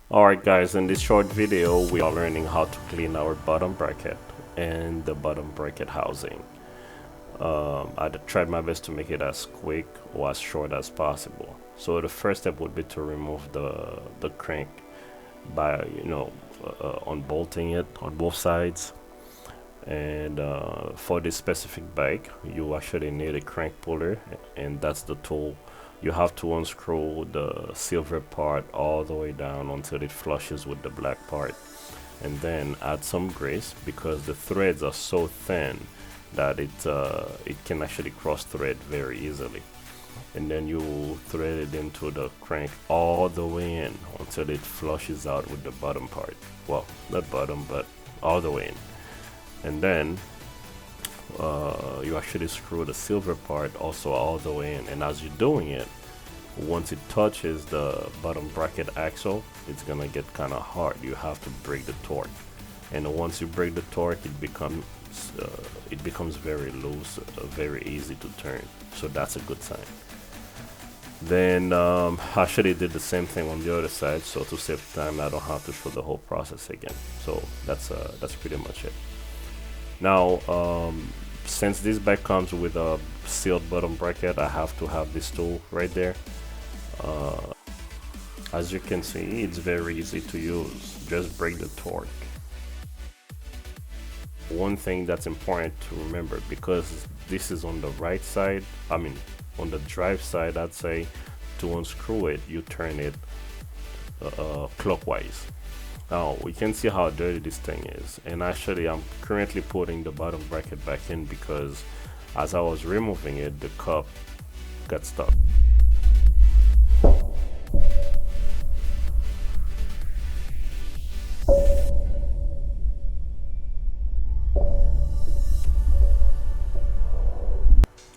Alright guys, in this short video we are learning how to clean our bottom bracket and the bottom bracket housing. I tried my best to make it as quick or as short as possible. So the first step would be to remove the crank by unbolting it on both sides. And for this specific bike you actually need a crank puller, and that's the tool. You have to unscrew the silver part all the way down until it flushes with the black part, and then add some grease because the threads are so thin that it can actually cross thread very easily. And then you thread it into the crank all the way in until it flushes out with the bottom part. Well, not bottom, but all the way in. And then you actually screw the silver part also all the way in, and as you're doing it, once it touches the bottom bracket axle, it's gonna get kind of hard. You have to break the torque, and once you break the torque, it becomes very loose, very easy to turn. So that's a good sign. Then I actually did the same thing on the other side, so to save time I don't have to show the whole process again. So that's pretty much it. Now since this bike comes with a sealed bottom bracket, I have to have this tool right there. As you can see, it's very easy to use. Just break the torque. One thing that's important to remember, because this is on the right side, I mean on the drive side, I'd say to unscrew it you turn it clockwise. Now we can see how dirty this thing is, and actually I'm currently putting the bottom bracket back in because as I was removing it, the cup got stuck.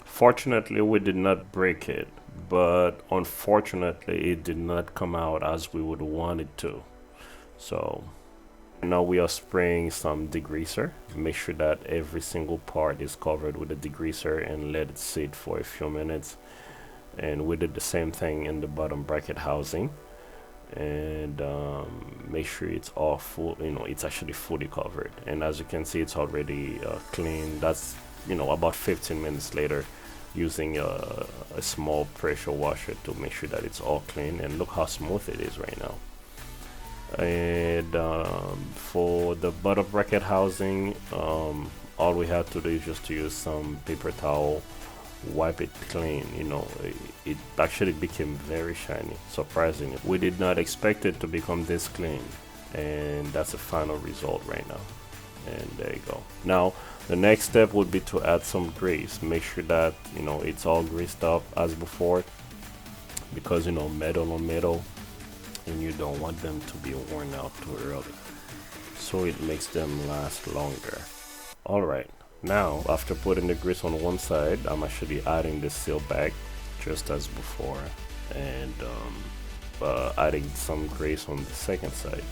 Fortunately we did not break it, but unfortunately it did not come out as we would want it to. So now we are spraying some degreaser. Make sure that every single part is covered with a degreaser and let it sit for a few minutes. And we did the same thing in the bottom bracket housing, and make sure it's all full, it's actually fully covered. And as you can see, it's already clean. That's about 15 minutes later, using a small pressure washer to make sure that it's all clean, and look how smooth it is right now. And for the bottom bracket housing, all we had to do is just to use some paper towel, wipe it clean. It actually became very shiny, surprisingly. We did not expect it to become this clean, and that's the final result right now. And there you go. Now the next step would be to add some grease. Make sure that it's all greased up as before, because metal on metal, and you don't want them to be worn out too early, so it makes them last longer. Alright, now after putting the grease on one side, I'm actually adding the seal back just as before, and adding some grease on the second side.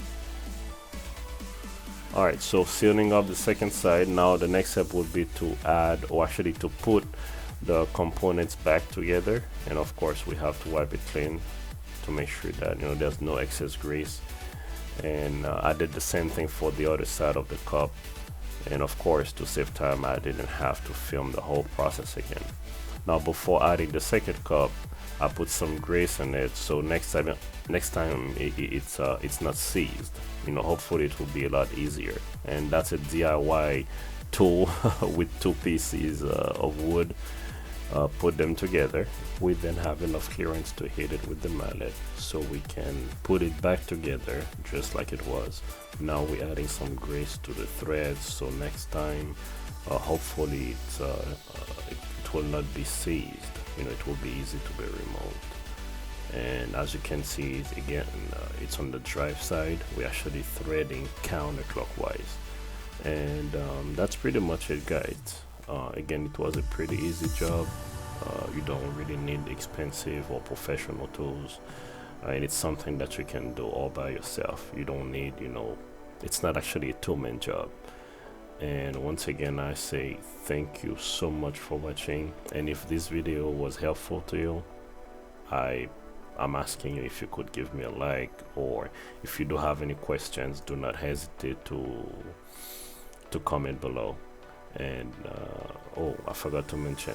Alright, so sealing up the second side. Now the next step would be to add, or actually to put the components back together, and of course we have to wipe it clean to make sure that there's no excess grease. And I did the same thing for the other side of the cup, and of course to save time I didn't have to film the whole process again. Now before adding the second cup, I put some grease in it, so next time it's not seized. Hopefully it will be a lot easier. And that's a DIY tool with two pieces of wood. Put them together. We then have enough clearance to hit it with the mallet, so we can put it back together just like it was. Now we're adding some grease to the threads, so next time hopefully it will not be seized. It will be easy to be removed. And as you can see, again, it's on the drive side. We're actually threading counterclockwise, and that's pretty much it, guys. Again, it was a pretty easy job. You don't really need expensive or professional tools, and it's something that you can do all by yourself. You don't need, it's not actually a two-man job. And once again, I say thank you so much for watching, and if this video was helpful to you, I I'm asking you if you could give me a like, or if you do have any questions, do not hesitate to comment below. And oh, I forgot to mention,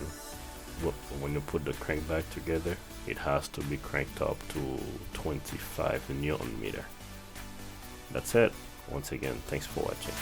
when you put the crank back together, it has to be cranked up to 25 Newton meter. That's it. Once again, thanks for watching.